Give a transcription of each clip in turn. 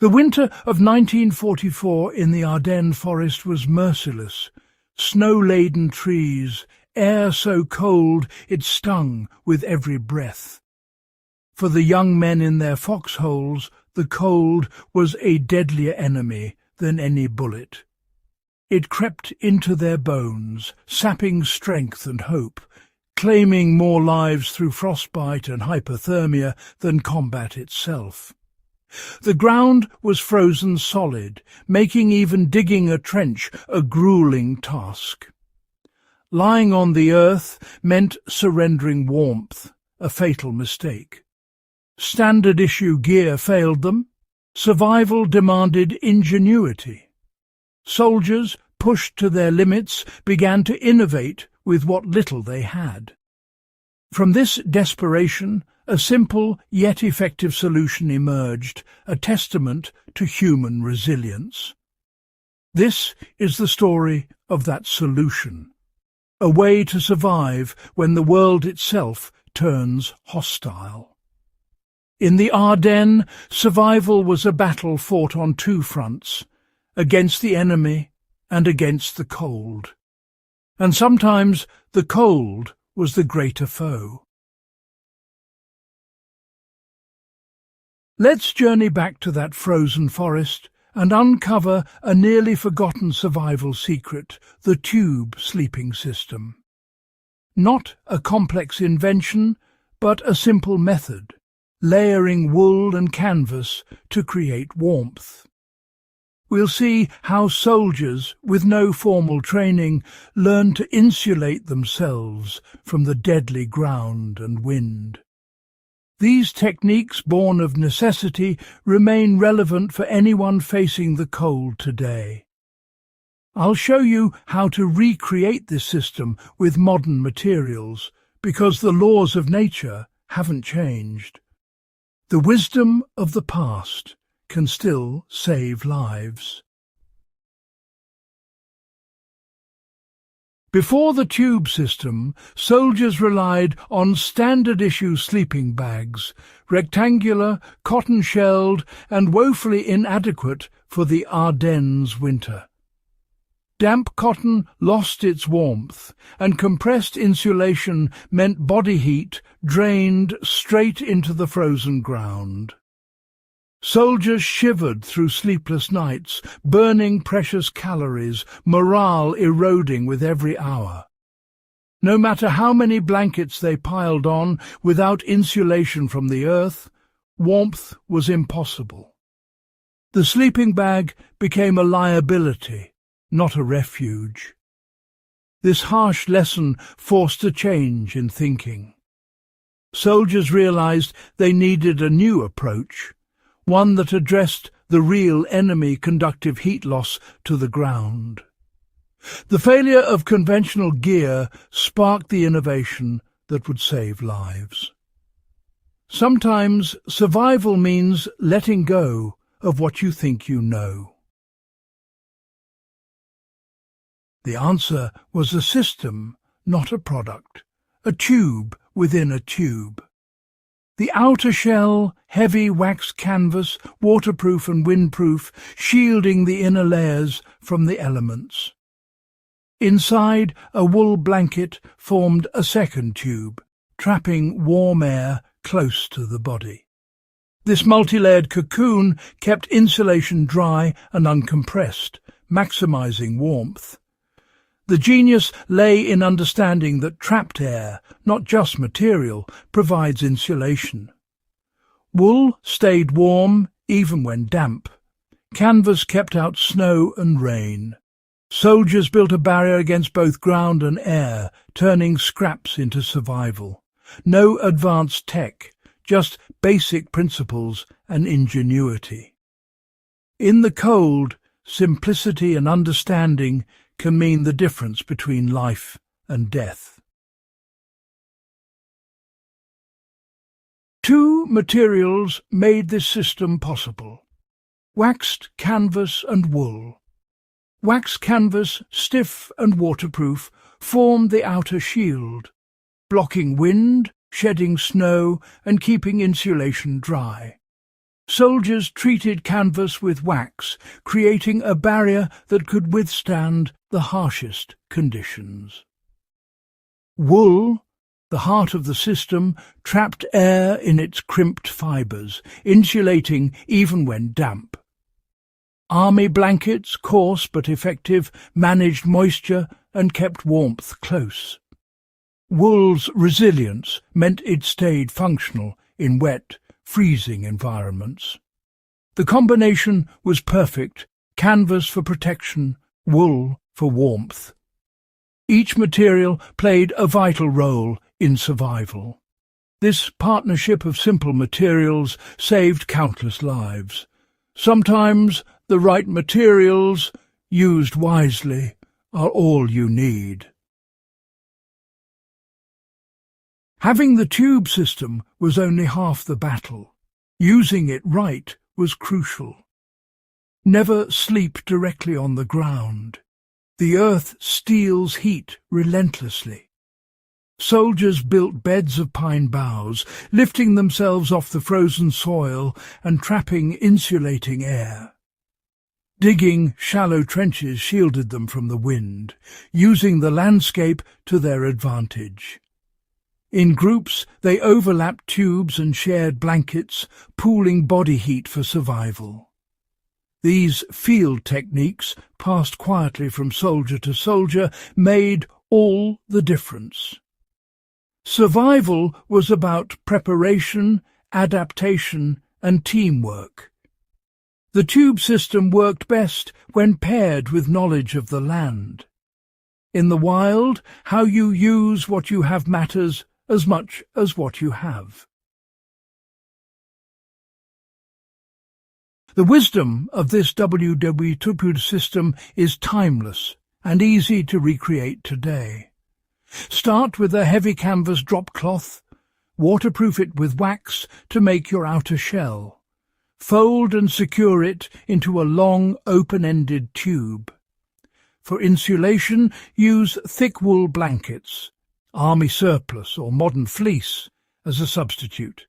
The winter of 1944 in the Ardennes forest was merciless. Snow-laden trees, air so cold it stung with every breath. For the young men in their foxholes, the cold was a deadlier enemy than any bullet. It crept into their bones, sapping strength and hope, claiming more lives through frostbite and hypothermia than combat itself. The ground was frozen solid, making even digging a trench a grueling task. Lying on the earth meant surrendering warmth, a fatal mistake. Standard-issue gear failed them. Survival demanded ingenuity. Soldiers, pushed to their limits, began to innovate with what little they had. From this desperation, a simple yet effective solution emerged, a testament to human resilience. This is the story of that solution, a way to survive when the world itself turns hostile. In the Ardennes, survival was a battle fought on two fronts, against the enemy and against the cold. And sometimes the cold was the greater foe. Let's journey back to that frozen forest and uncover a nearly forgotten survival secret, the tube sleeping system. Not a complex invention, but a simple method, layering wool and canvas to create warmth. We'll see how soldiers, with no formal training, learn to insulate themselves from the deadly ground and wind. These techniques, born of necessity, remain relevant for anyone facing the cold today. I'll show you how to recreate this system with modern materials, because the laws of nature haven't changed. The wisdom of the past can still save lives. Before the tube system, soldiers relied on standard-issue sleeping bags, rectangular, cotton-shelled, and woefully inadequate for the Ardennes winter. Damp cotton lost its warmth, and compressed insulation meant body heat drained straight into the frozen ground. Soldiers shivered through sleepless nights, burning precious calories, morale eroding with every hour. No matter how many blankets they piled on, without insulation from the earth, warmth was impossible. The sleeping bag became a liability, not a refuge. This harsh lesson forced a change in thinking. Soldiers realized they needed a new approach, one that addressed the real enemy, conductive heat loss to the ground. The failure of conventional gear sparked the innovation that would save lives. Sometimes survival means letting go of what you think you know. The answer was a system, not a product, a tube within a tube. The outer shell, heavy wax canvas, waterproof and windproof, shielding the inner layers from the elements. Inside, a wool blanket formed a second tube, trapping warm air close to the body. This multi-layered cocoon kept insulation dry and uncompressed, maximizing warmth. The genius lay in understanding that trapped air, not just material, provides insulation. Wool stayed warm even when damp. Canvas kept out snow and rain. Soldiers built a barrier against both ground and air, turning scraps into survival. No advanced tech, just basic principles and ingenuity. In the cold, simplicity and understanding can mean the difference between life and death. Two materials made this system possible: waxed canvas and wool. Waxed canvas, stiff and waterproof, formed the outer shield, blocking wind, shedding snow, and keeping insulation dry. Soldiers treated canvas with wax, creating a barrier that could withstand the harshest conditions. Wool, the heart of the system, trapped air in its crimped fibres, insulating even when damp. Army blankets, coarse but effective, managed moisture and kept warmth close. Wool's resilience meant it stayed functional in wet, freezing environments. The combination was perfect: canvas for protection, wool for warmth. Each material played a vital role in survival. This partnership of simple materials saved countless lives. Sometimes the right materials, used wisely, are all you need. Having the tube system was only half the battle. Using it right was crucial. Never sleep directly on the ground. The earth steals heat relentlessly. Soldiers built beds of pine boughs, lifting themselves off the frozen soil and trapping insulating air. Digging shallow trenches shielded them from the wind, using the landscape to their advantage. In groups, they overlapped tubes and shared blankets, pooling body heat for survival. These field techniques, passed quietly from soldier to soldier, made all the difference. Survival was about preparation, adaptation, and teamwork. The tube system worked best when paired with knowledge of the land. In the wild, how you use what you have matters as much as what you have. The wisdom of this Wwii system is timeless and easy to recreate today. Start with a heavy canvas drop cloth. Waterproof it with wax to make your outer shell. Fold and secure it into a long, open-ended tube. For insulation, use thick wool blankets, army surplus or modern fleece as a substitute.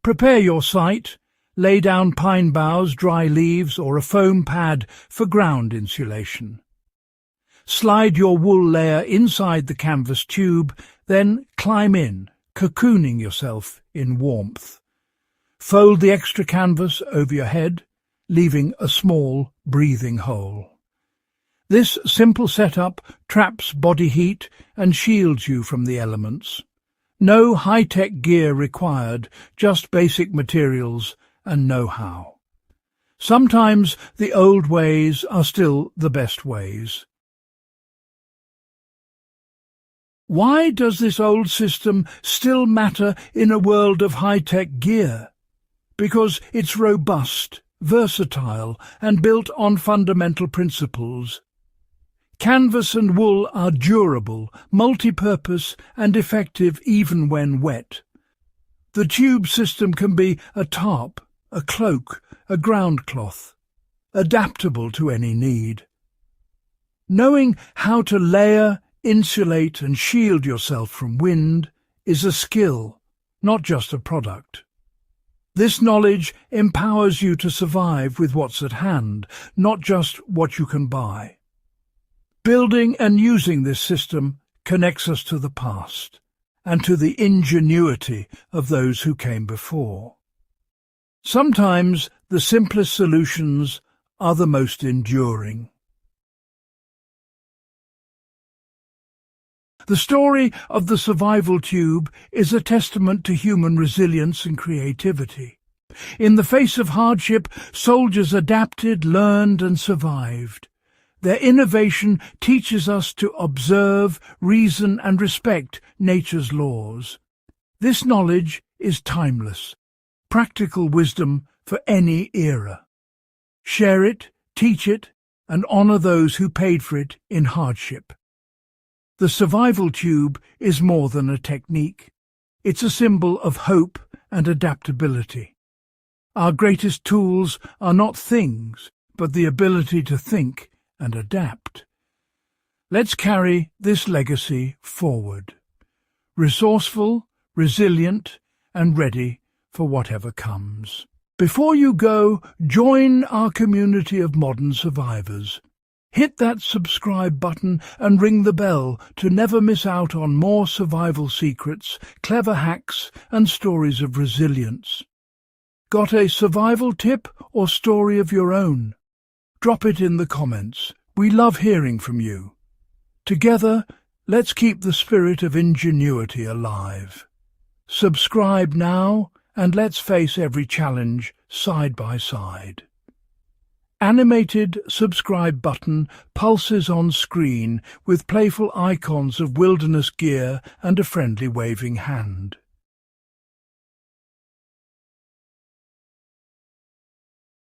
Prepare your site. Lay down pine boughs, dry leaves, or a foam pad for ground insulation. Slide your wool layer inside the canvas tube, then climb in, cocooning yourself in warmth. Fold the extra canvas over your head, leaving a small breathing hole. This simple setup traps body heat and shields you from the elements. No high-tech gear required, just basic materials and know-how. Sometimes the old ways are still the best ways. Why does this old system still matter in a world of high-tech gear? Because it's robust, versatile, and built on fundamental principles. Canvas and wool are durable, multi-purpose, and effective even when wet. The tube system can be a tarp, a cloak, a ground cloth, adaptable to any need. Knowing how to layer, insulate and shield yourself from wind is a skill, not just a product. This knowledge empowers you to survive with what's at hand, not just what you can buy. Building and using this system connects us to the past and to the ingenuity of those who came before. Sometimes the simplest solutions are the most enduring. The story of the survival tube is a testament to human resilience and creativity. In the face of hardship, soldiers adapted, learned and survived. Their innovation teaches us to observe, reason and respect nature's laws. This knowledge is timeless, practical wisdom for any era. Share it, teach it, and honour those who paid for it in hardship. The survival tube is more than a technique. It's a symbol of hope and adaptability. Our greatest tools are not things, but the ability to think and adapt. Let's carry this legacy forward, resourceful, resilient, and ready for whatever comes. Before you go, join our community of modern survivors. Hit that subscribe button and ring the bell to never miss out on more survival secrets, clever hacks, and stories of resilience. Got a survival tip or story of your own? Drop it in the comments. We love hearing from you. Together, let's keep the spirit of ingenuity alive. Subscribe now, and let's face every challenge side by side. Animated subscribe button pulses on screen with playful icons of wilderness gear and a friendly waving hand.